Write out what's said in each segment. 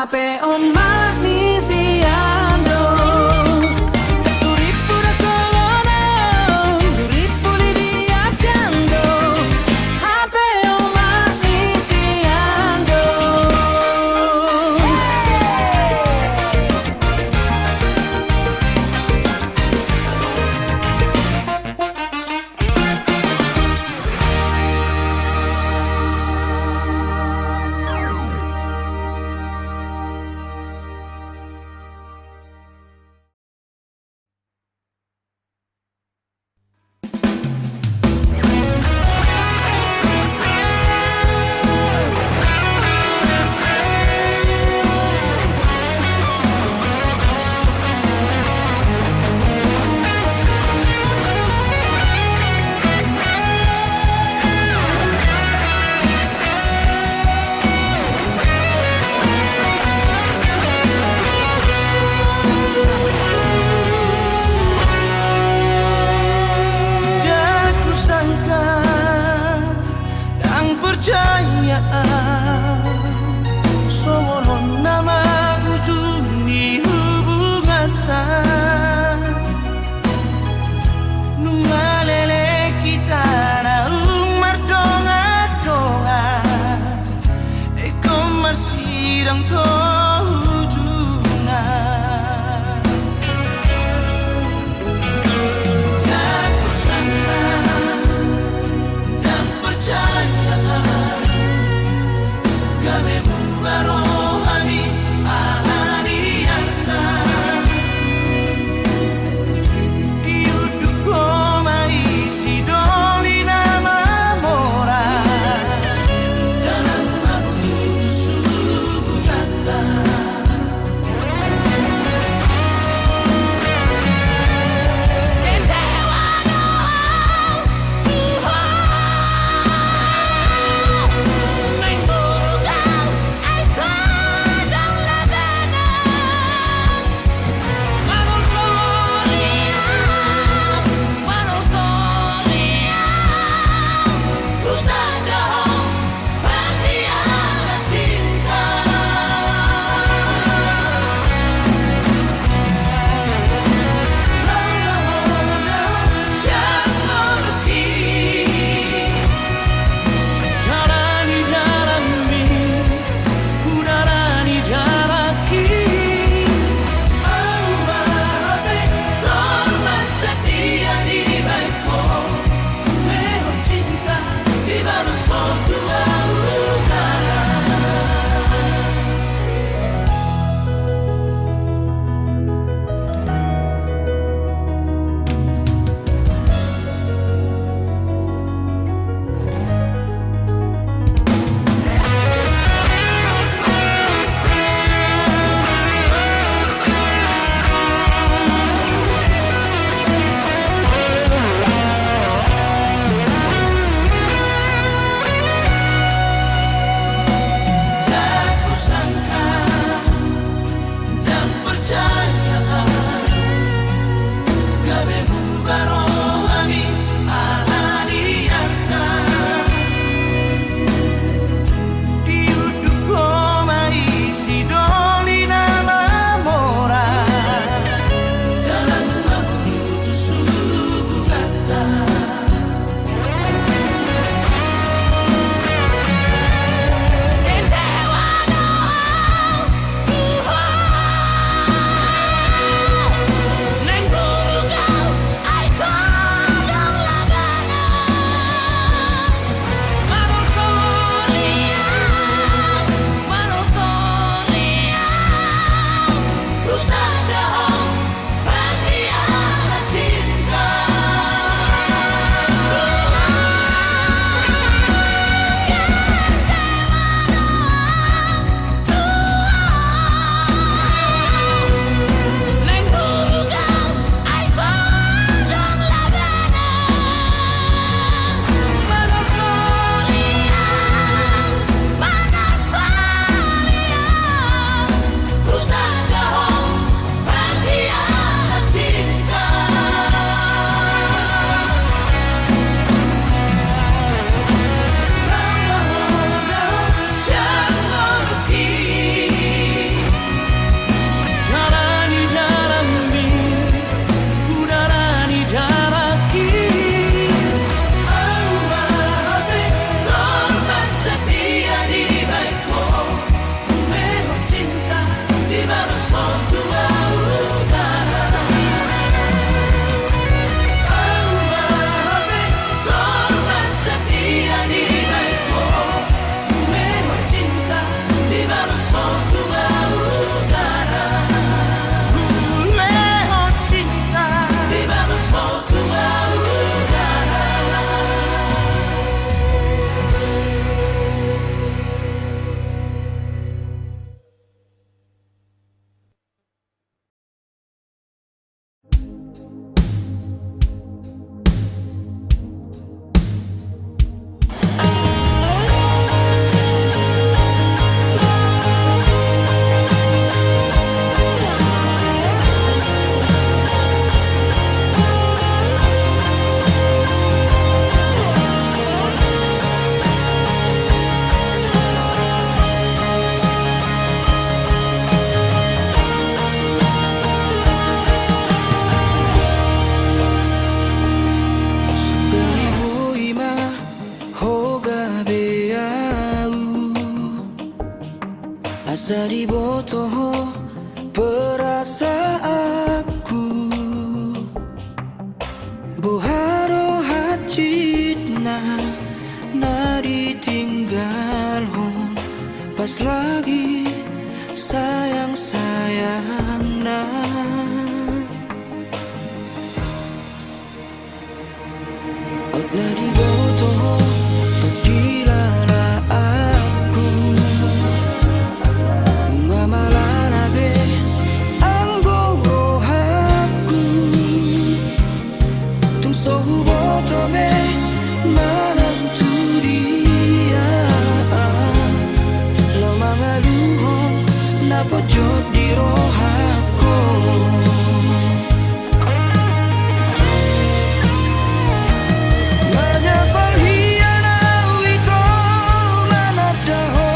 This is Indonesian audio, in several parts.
hape on magnesiando. Duripu da solo duripu lidiacando. Hape on magnesiando. Dalam lagu itu sungguh kata asa dibotoh perasaanku boharo hacitna na ditinggal hon pas lagi sayang-sayang na ot na dibotoh pagkilala aku bunga malalabe ang gorohaku tung sohuboto be mananturiya lo mga luhon na pojok di rohako menyesal hianau itu manadaho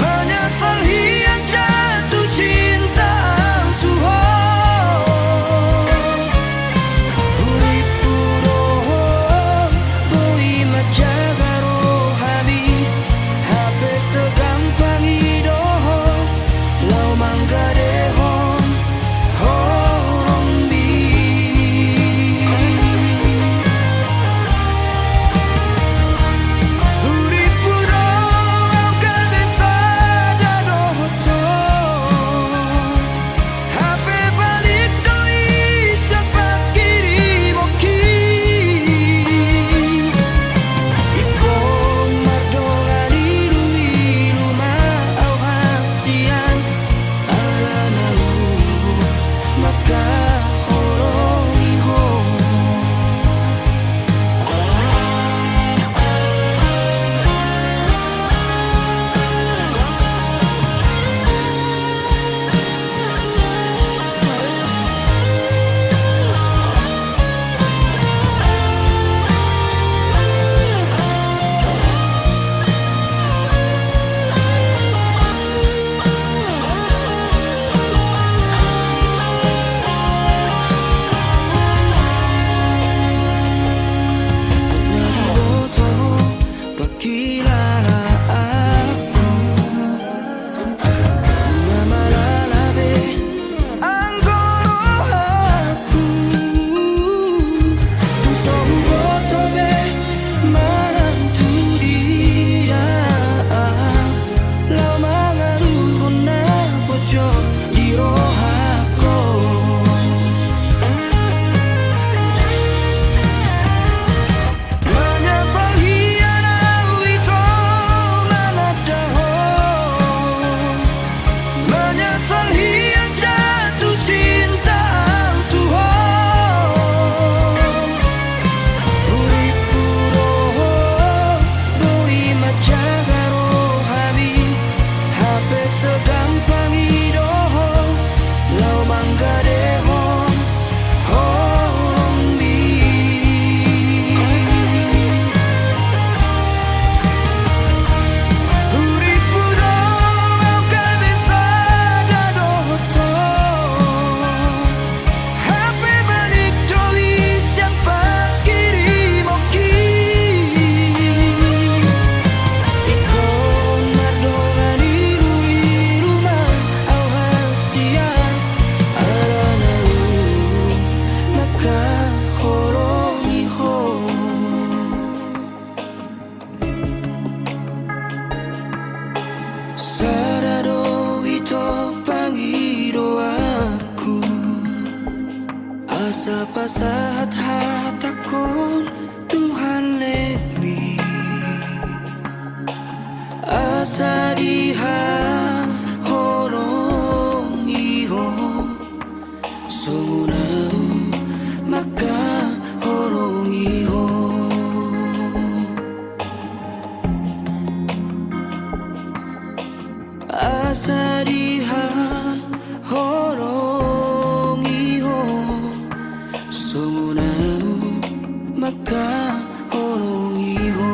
menyesal hian jatuh cinta Tuhan uripu roho boi majaga rohami hape segampang idoho lau manggadehon horong bi uripu roho kabesada dohoto hape balik doi sepak kiri moki ikon mardogan ilu-ilu mau hasian ala nau maka horong iho Nadiboto pagkilala aku bunga malalabe ang gorohaku tung sohuboto be mananturiya lau mga luhon na pojok di rohako menyesal hianau itu manadaho menyesal hian jatuh cinta Tuhan uripu roho boi majaga rohami hape segampang idoho lau manggadehon horong bi uripu roho kabesada dohoto hape balik doi siang pakiri moki ikon mardogan ilu-ilu mau hasian ala nau maka horong iho sarado ito pangido aku asa pasahat hatakon Tuhan let me asa diha horong iho sungunau maka horong iho asa diha horong iho sungunau maka horong iho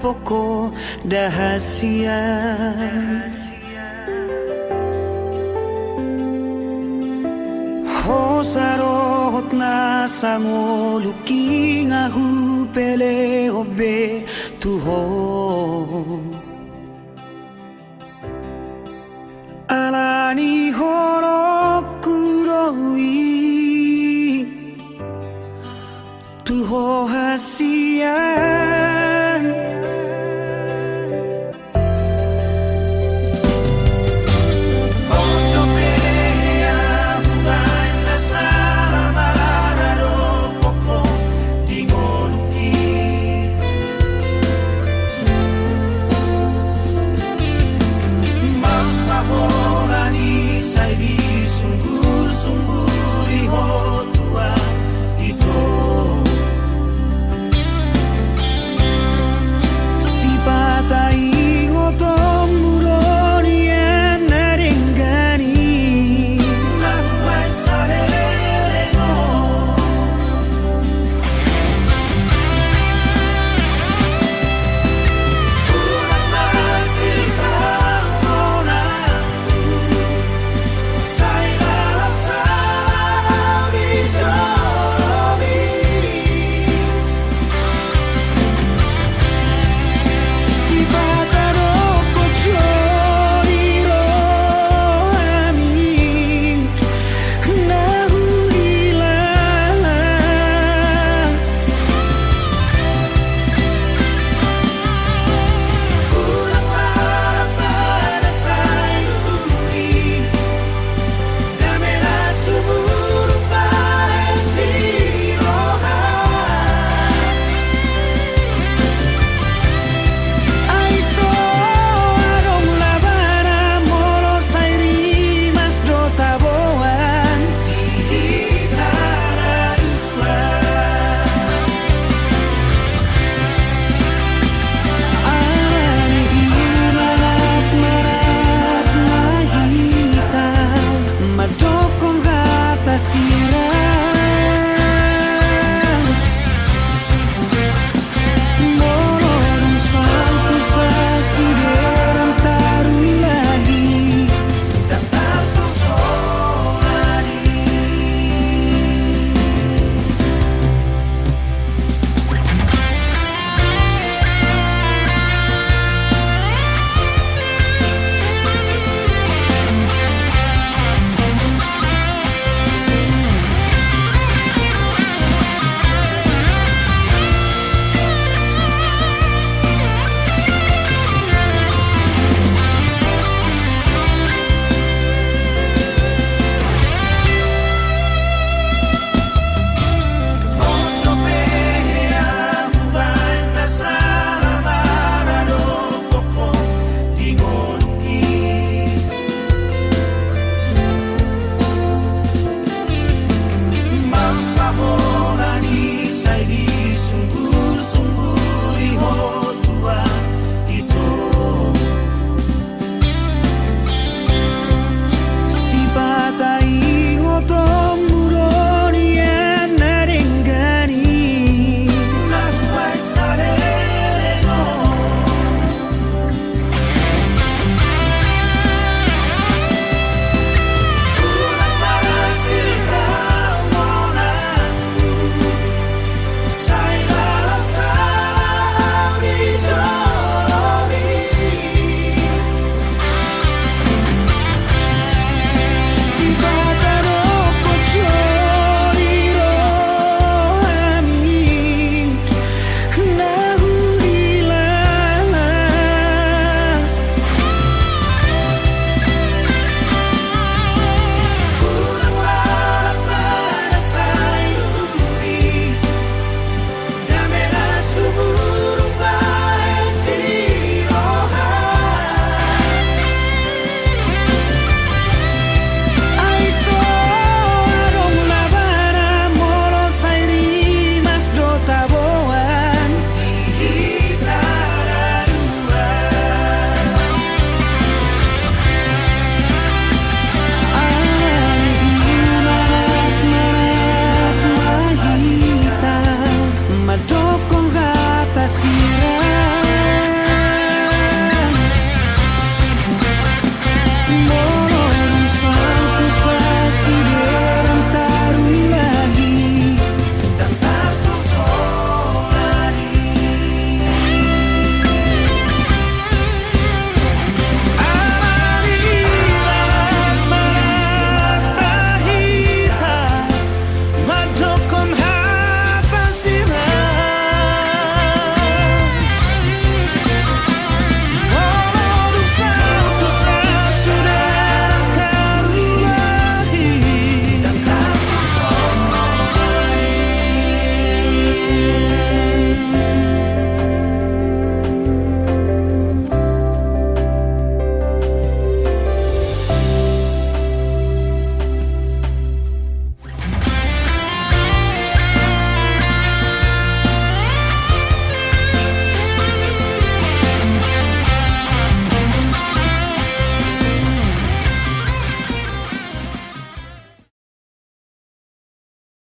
poko dahasia Hosarot na sangoluki nga hupele obe tuho Alani horokuroi tuho hasian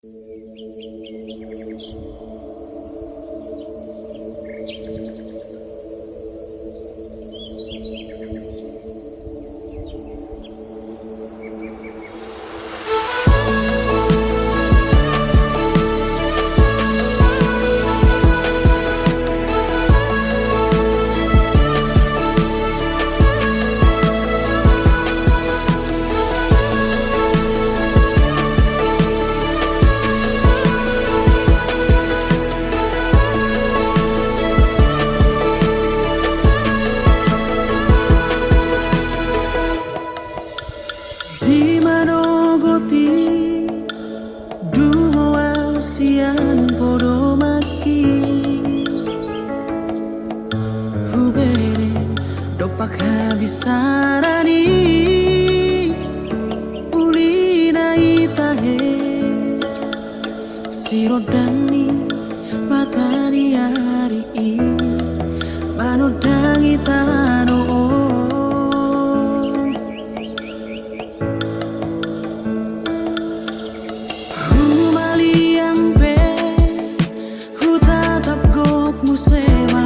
Di manogoti dungo sian podo maki hubere dopak habisarani ulina itahe sirodani matani hari manodangi tano musema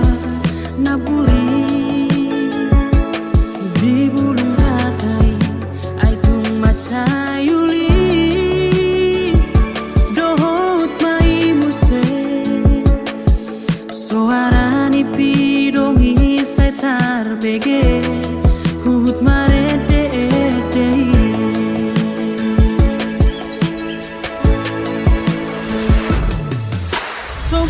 naburi di bulung ratai aitung macayuli dohot mai muse soarani pidongi setar bege hut marede dei so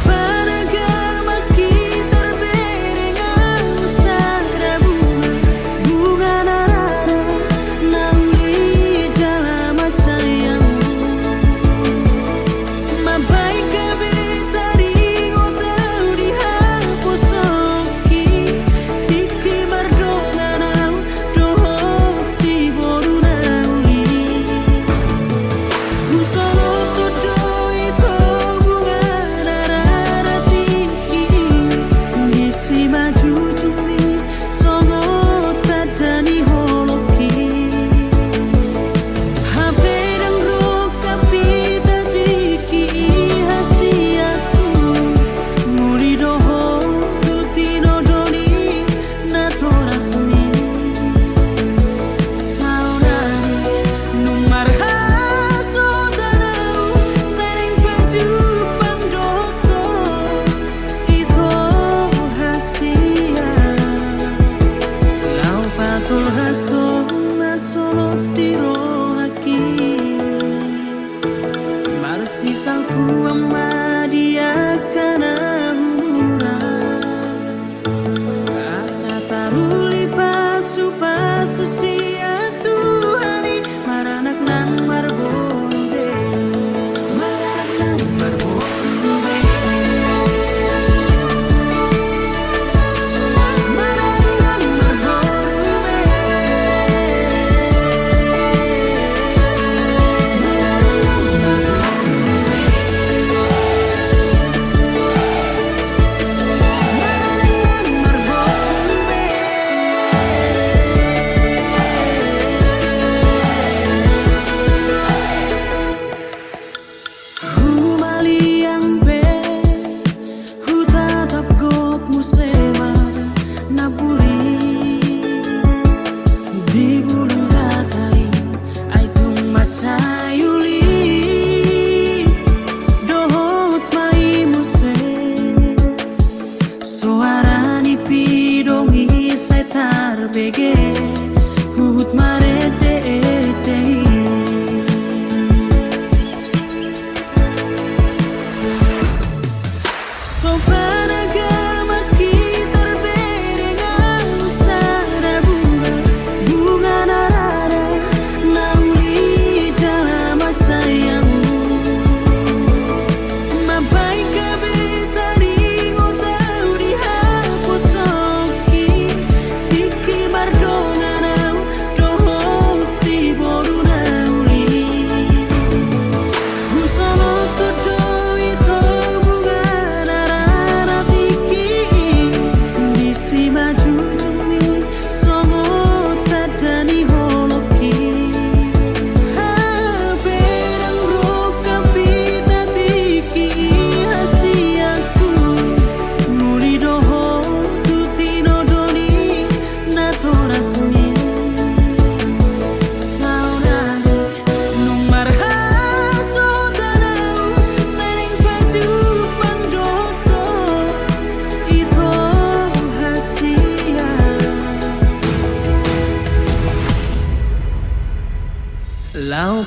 Sisangku ama dia kana humuran asa taruli pasu sia Tuhani maranak nang marbonde maranak nang marbonde maranak nang marbonde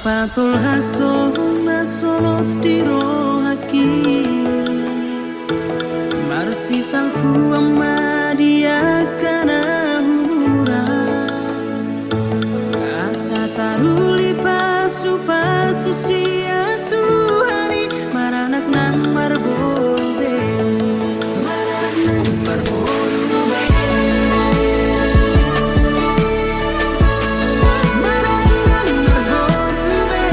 Patul haso nasolot dirohaki Marsi salku amma dia kana humura Asa taruli pasu sia Tuhani maranak nang marbobe Maranak nang marbobe Maranak nang marbobe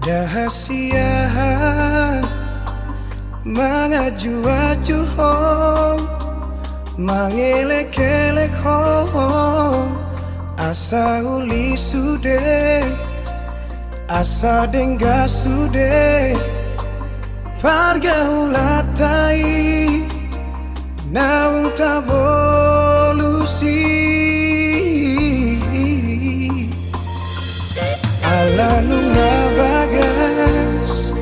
Dahasia mangaju-aju hong mangelek-elek hong asa uli sude asa dengga sude farga ulatai naung tabolusi ala nunga bagas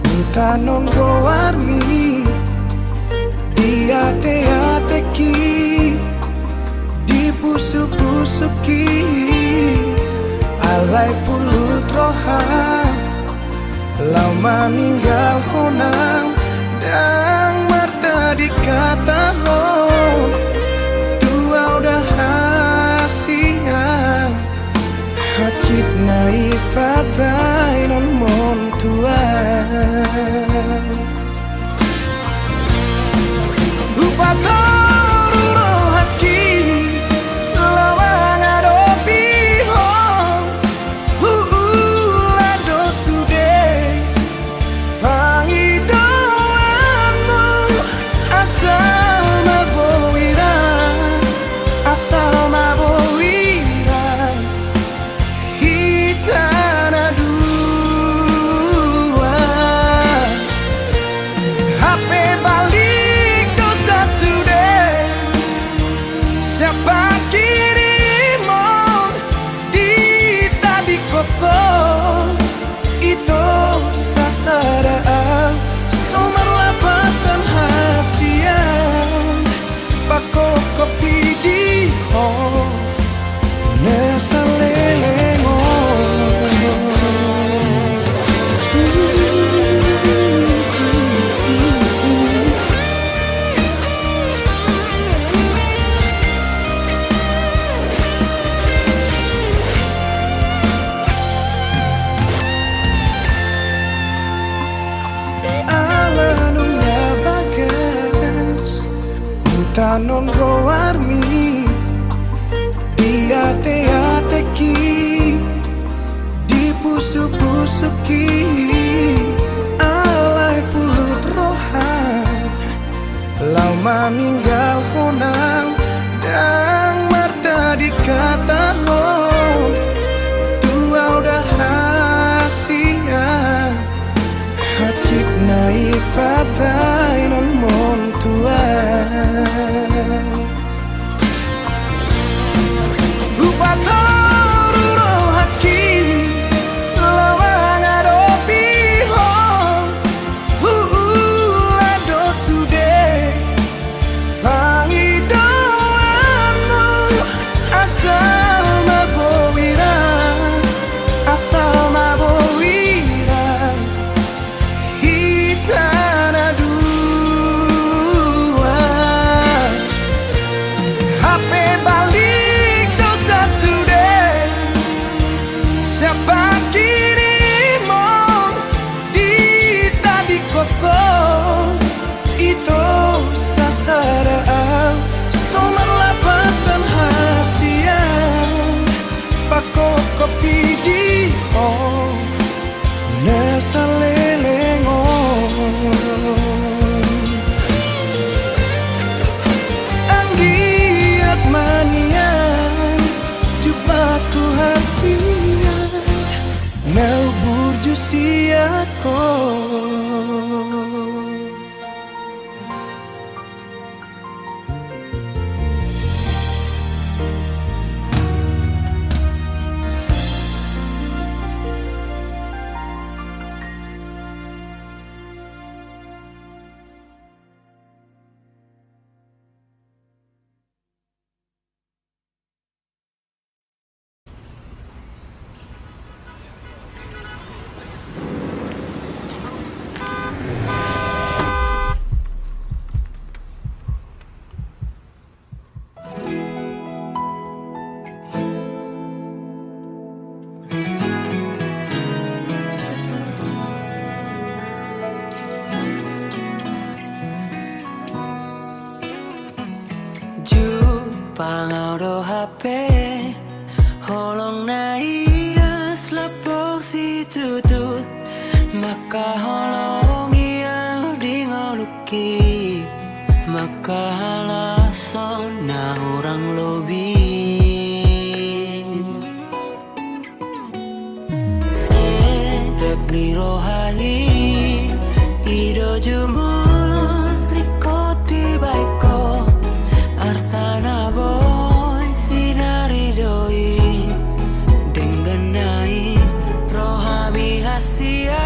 utanon gowarmi di ate-ateki di pusuk-pusuki alai pulut roham lau meninggal honang dan marta dikata ho tua udah hasian hacit naik pabai non mon tua lupa toru rohaki lawang adopi hong lado sude pangidoanmu asal mabowira asal mabowira hitana dua HP balik dosa sudah siapa kirimon di tadi koko itu sasaraan sumber lapatan hasian pako kopi di ho nesalelemo tanon gowarmi di ate-ateki di pusuk-pusuki alai pulut rohan lau meninggal honang dan marta dikata ho tua udah hasian hacik naik pabai non mon tua lupa toru rohaki lawang adopi hong lado sude pangidoanmu asal mabowira asal mabowira hitana dua HP balik dosa sudah siapa kirimon di tadi koko itu sasaraan sumber lapatan hasian pako kopi di ho nesalelengon anggiat manian jupaku hasian nau burju siako Pangaudo HP holong na iya slap Makahalong iya di ngoluki Makahalason na orang lobi Serep ni rohali Ido jumolo Rikoti baiko Artana boy Sinari doi Dengganai Rohami hasia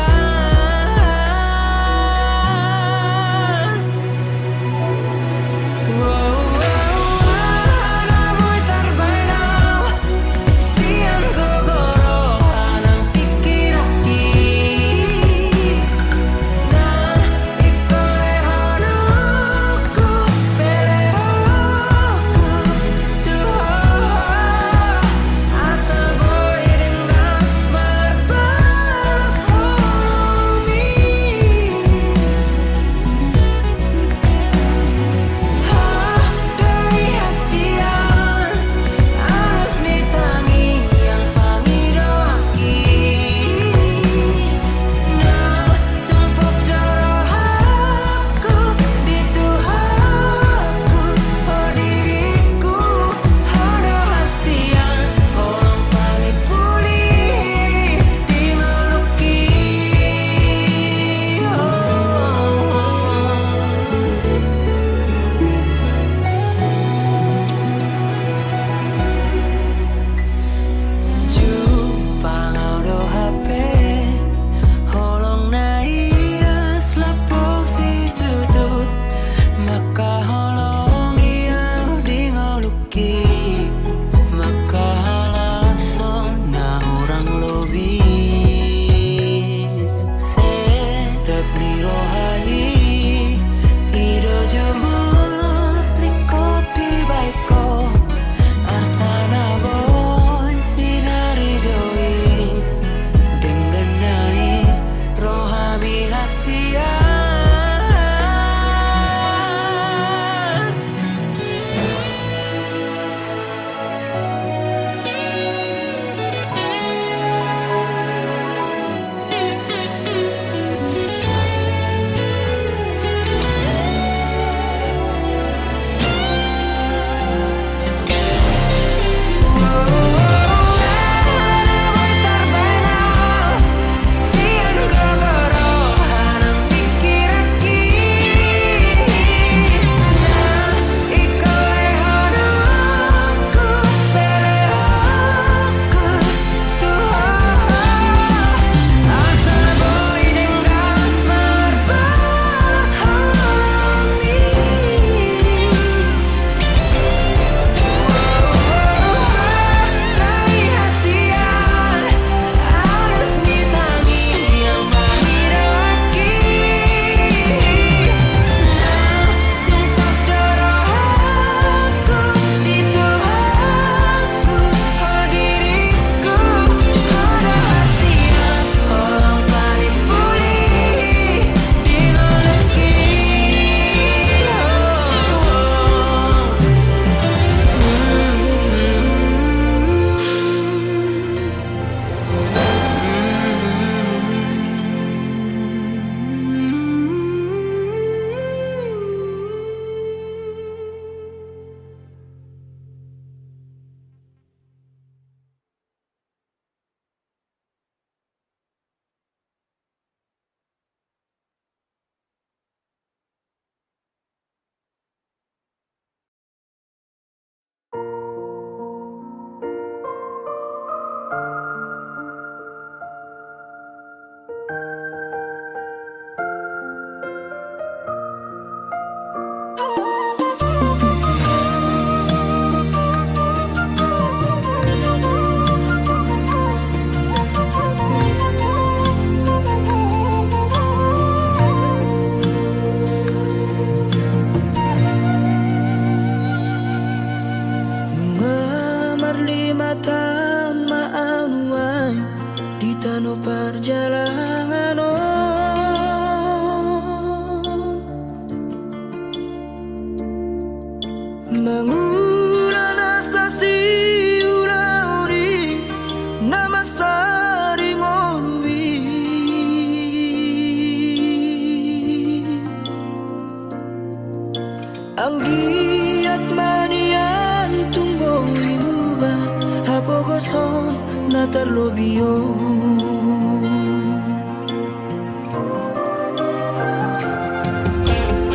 terlobio.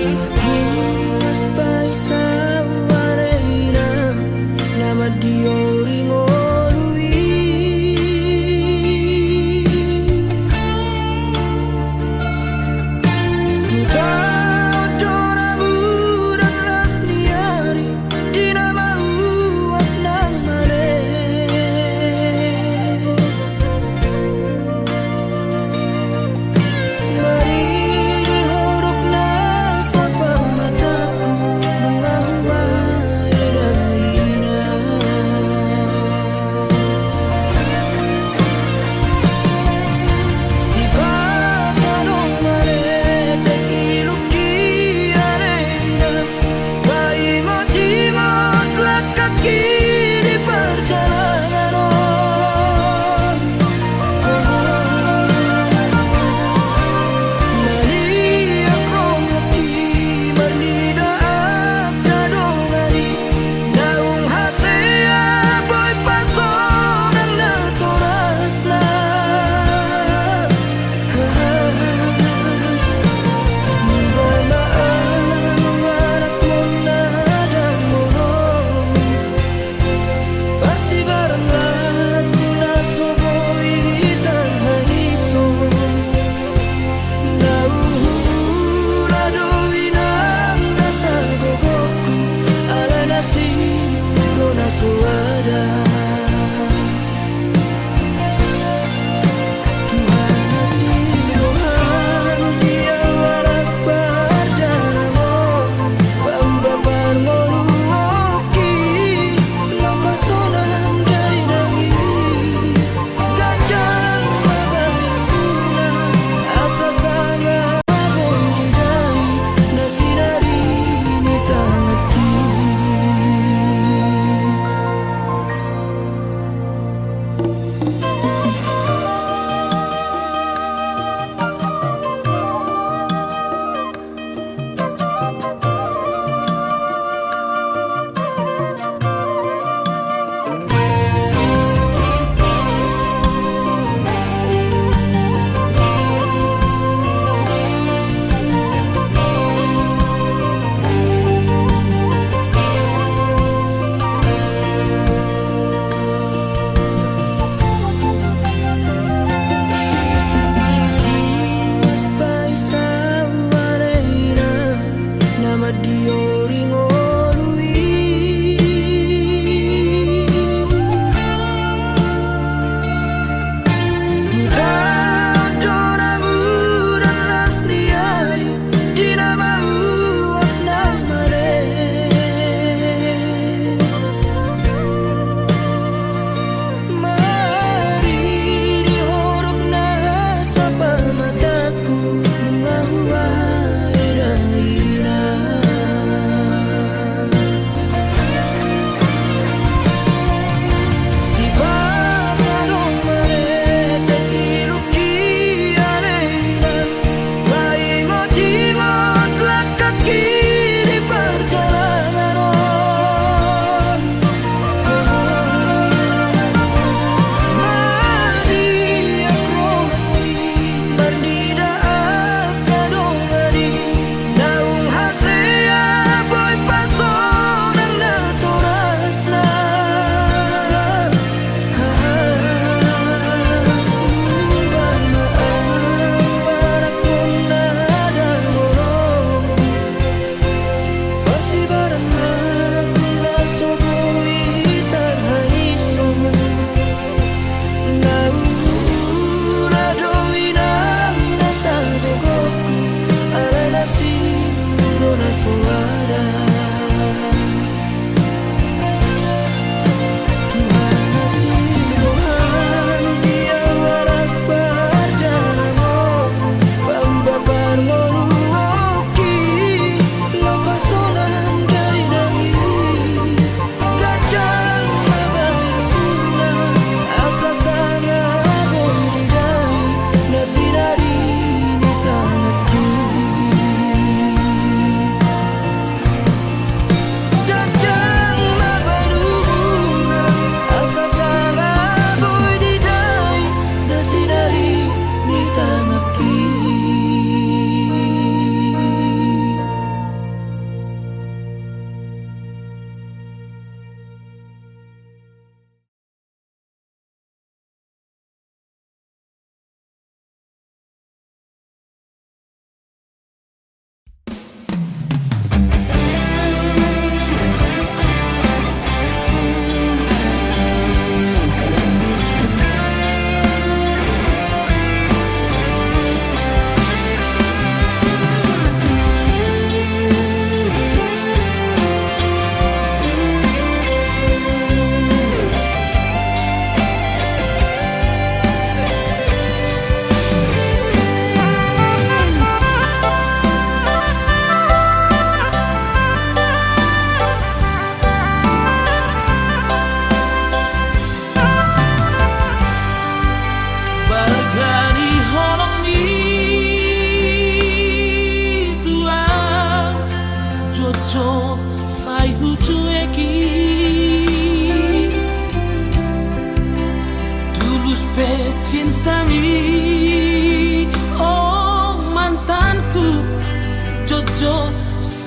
Martinas paisa wareina nama diori ngolui. Tahu doramu dan lasniari di nama uas nang male. Mari dihorok na sapa mataku mengawai daina.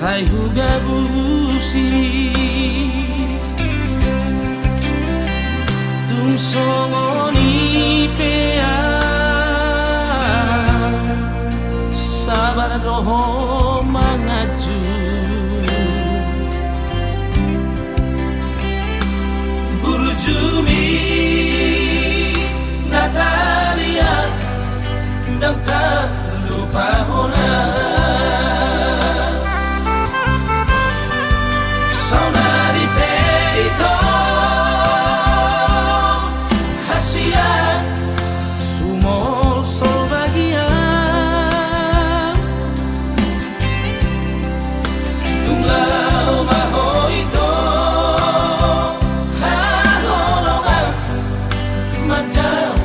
sai huga busi tum songoni pea sabar doho mangaju Burjumi Natalia dan tak lupa hona Saudari Peito Hasia Sumol sol bagia Tunglau mahoito Haholongan Madam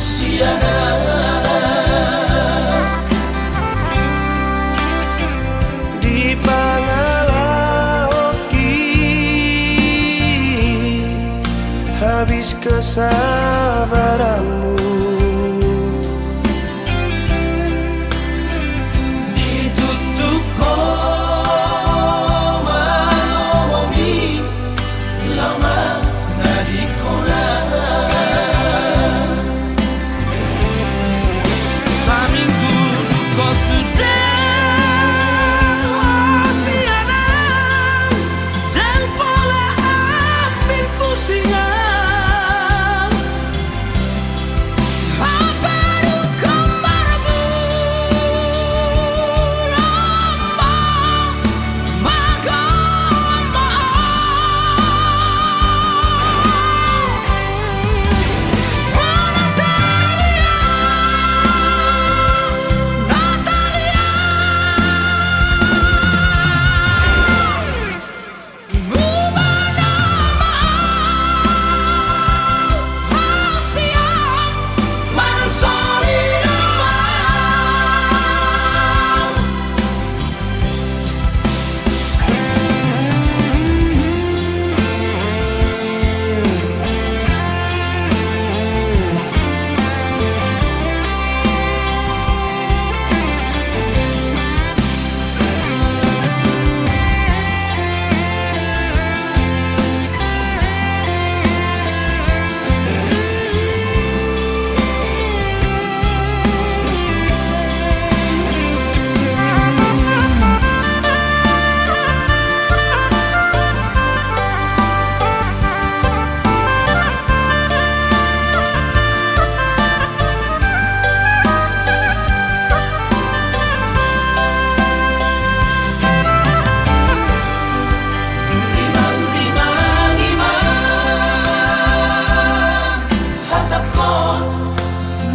siana Di Pangalaoki habis kesabaranmu ditutup koma ngomongi lama nadikona saminggu dukot tudang wasiana dan pola ambil pusingan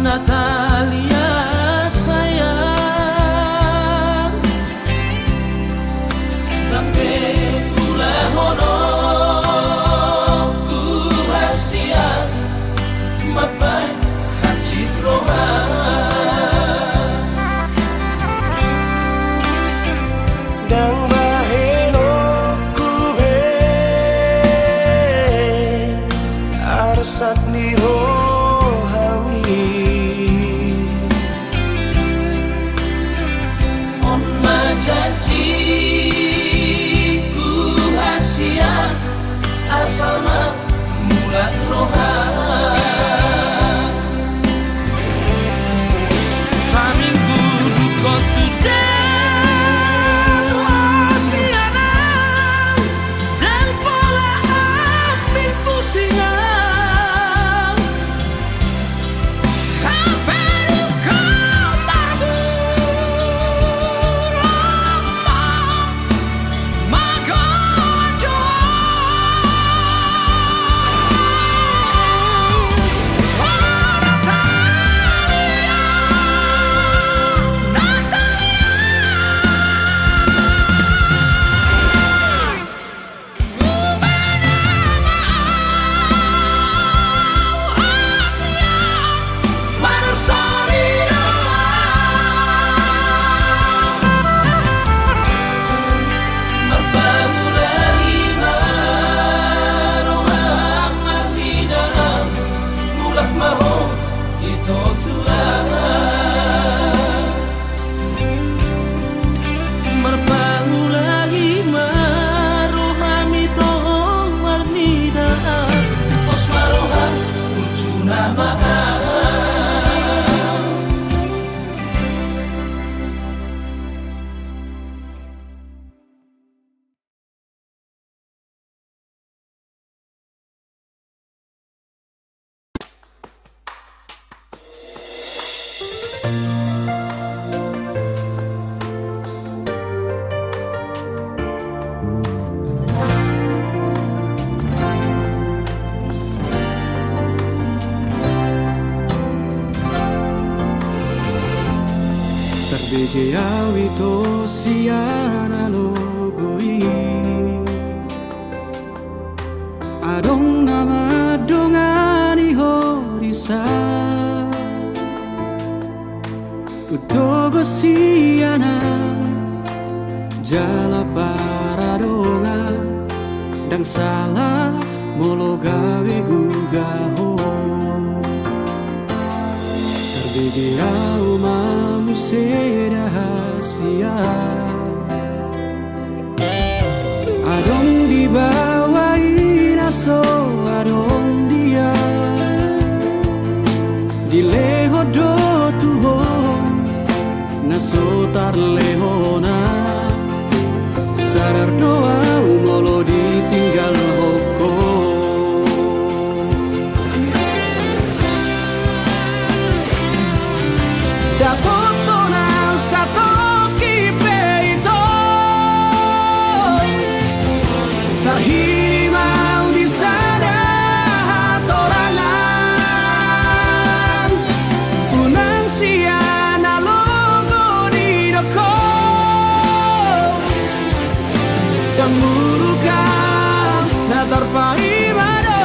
Natalia sayang Dampe kula hono ku rahasia mapai hacit roha Dang baheno ku be arsak niro janji ku hasia asal mulat roha saminggu dukot tudang wasiana dan pola ambil pusingan maaf. Terbege awito siana logoi Adong nama dongani horisa Utogo siana jala paradonga Dang salah molo gawe gugaho Terbege au mamu rahasia Adong dibawain aso adong dia Dileho do tuho naso tar lehona Sadar doa umolo ditinggal hoko Dapoto na sato kipeito Terhirimau di sana hatorangan Unang siana logo di doko Dan murukan na terpaimado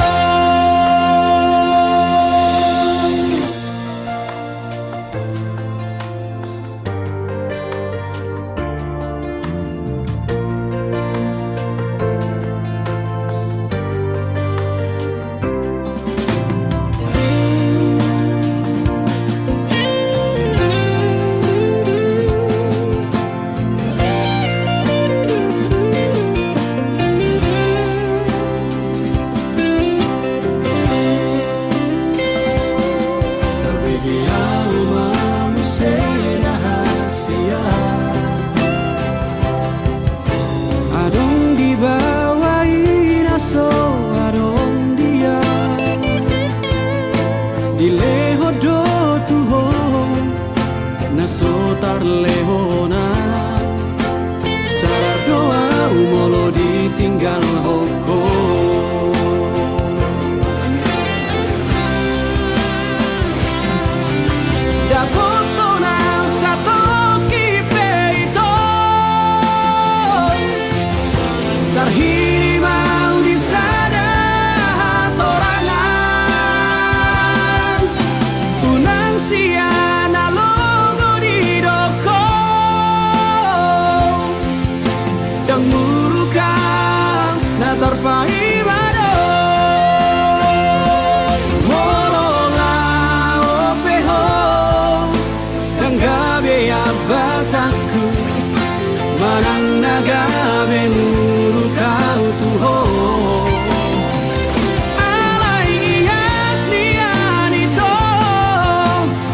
Dileho do tuho naso tar lehona Sadar doa umolo ditinggal hoko Dapoto na sato kipeito Terhirimau di sana hatorangan Unang siana logo di doko Dan murukan na terpaimado Molonga opeho Dan gabe abataku Manang nagabe murukau tuho Alai ias nianito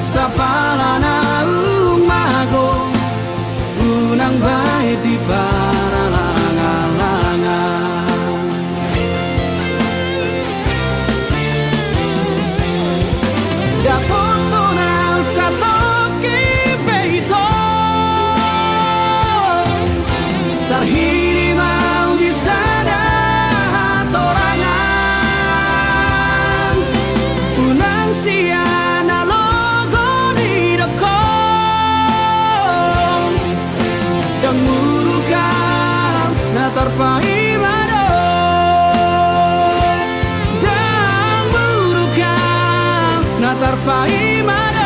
Sapalana umago Unang baik di paralangan-langan Dapoto na sato kipeito Terhirimau di sana hatorangan Unang siana logo di doko Dan murukan na terpaimado Dan murukan na terpaimado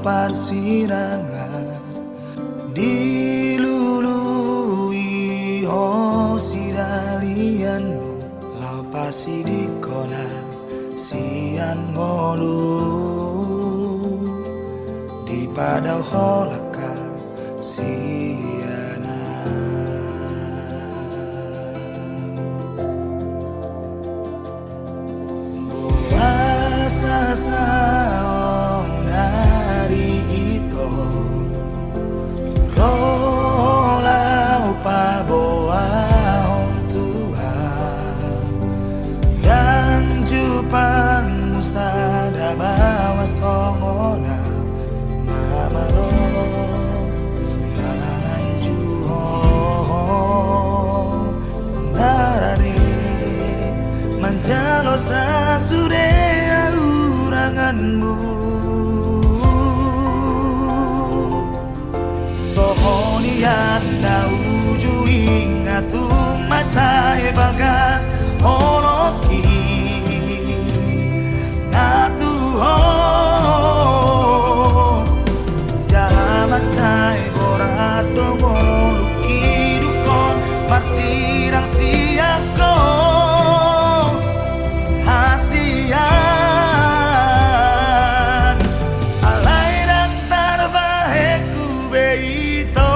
parsirangan dilului ho sidalian lau pasi di kona sian ngolu di padau holaka siana puasa sao dari itu rolau paboa Tuhan dan jupang musada bawa songona mamaro manjuho narare manjalo sasude uranganmu tohonian na uju ingatu macae bagan oloki natu ho jalan cai borado moluki dukon parsirang siako hasian alai dan tarbaheku beito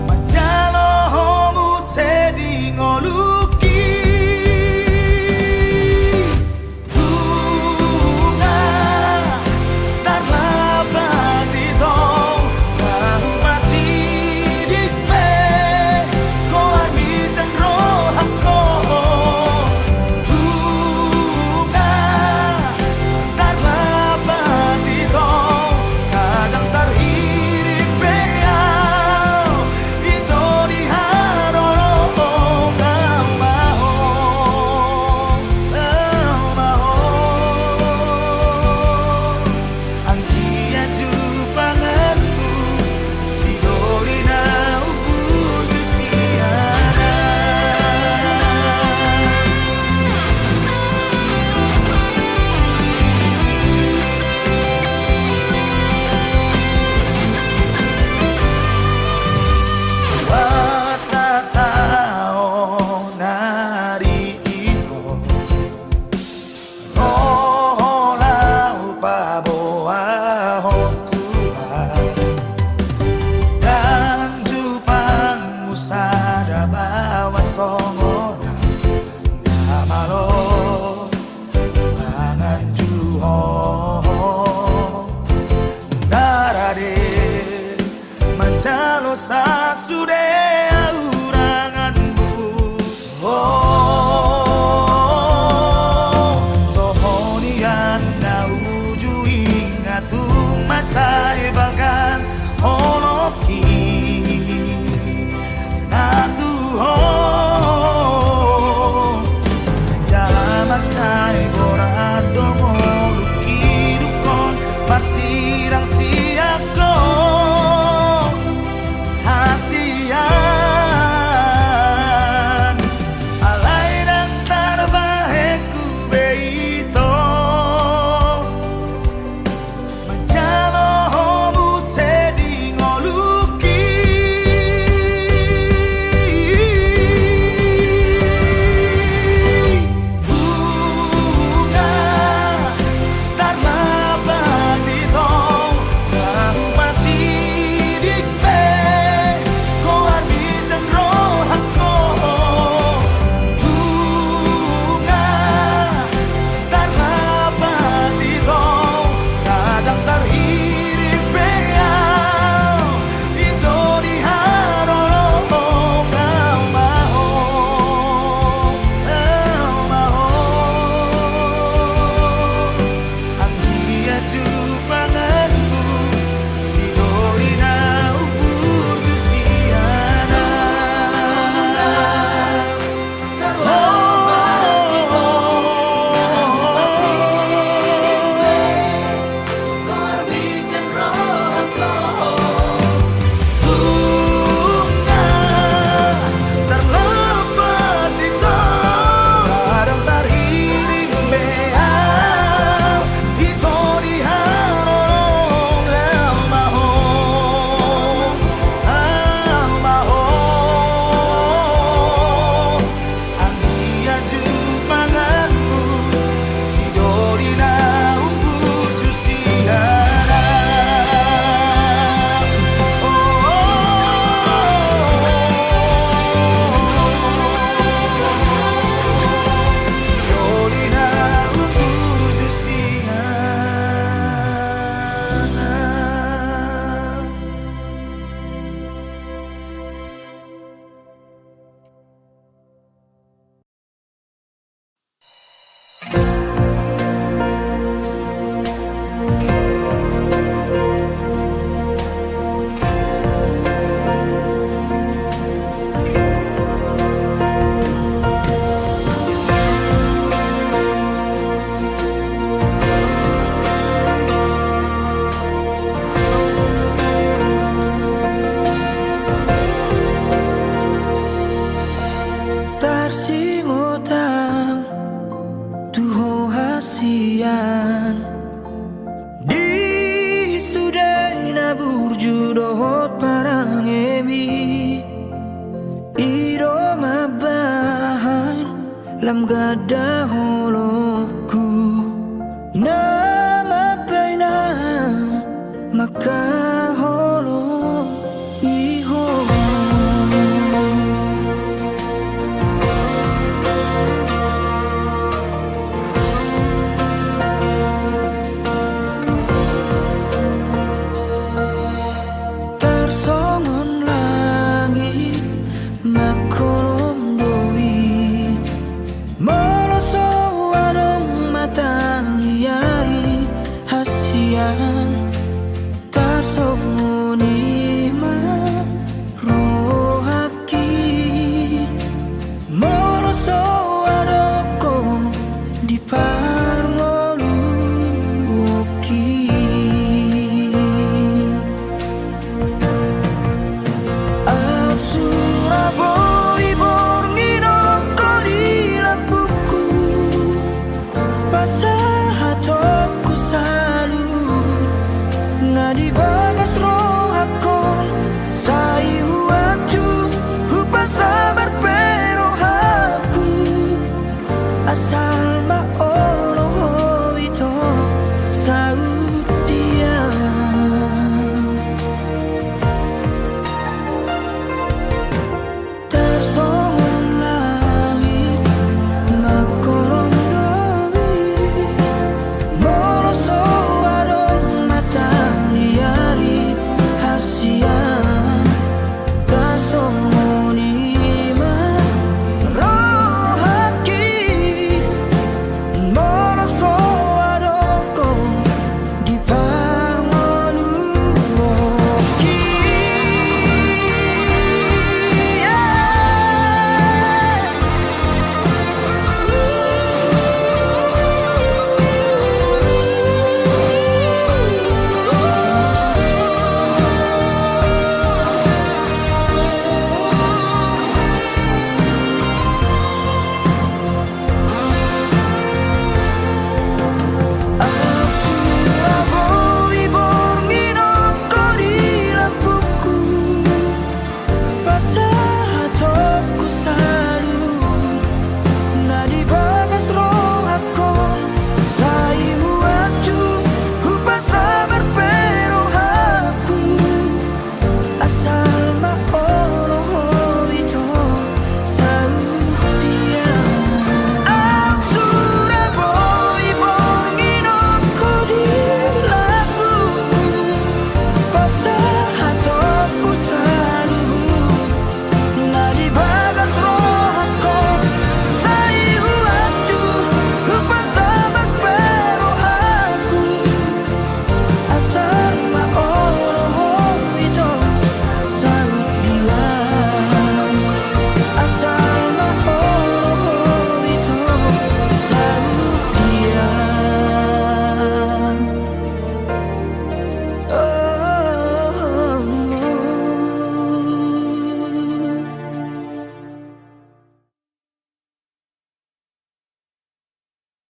manjalo homu sedi ngoluki bunga tarlapat ito kau masih di pe ko armisan rohako bunga tarlapat ito kadang terhirim beau ito di haroro kau maho angkia jupanganmu sidolina ukur jusiana puasa sao nari itu rolau paboa ho Tuhan dan jupang musada bawa songona namalo manganjuho narade manjalo sasude uranganmu tohonian na uju ingatu macae bagan oloki natu ho jalan cai borado moluki dukon parsirang siako hasian lam gada holoku nama pena maka holo iho tersongon langit makolom doi moloso adong matahari hasian tarsoni ma rohaki moloso adoko di parngolu woki Surabaya borngino kori lampuku pasah hatoku salut nadi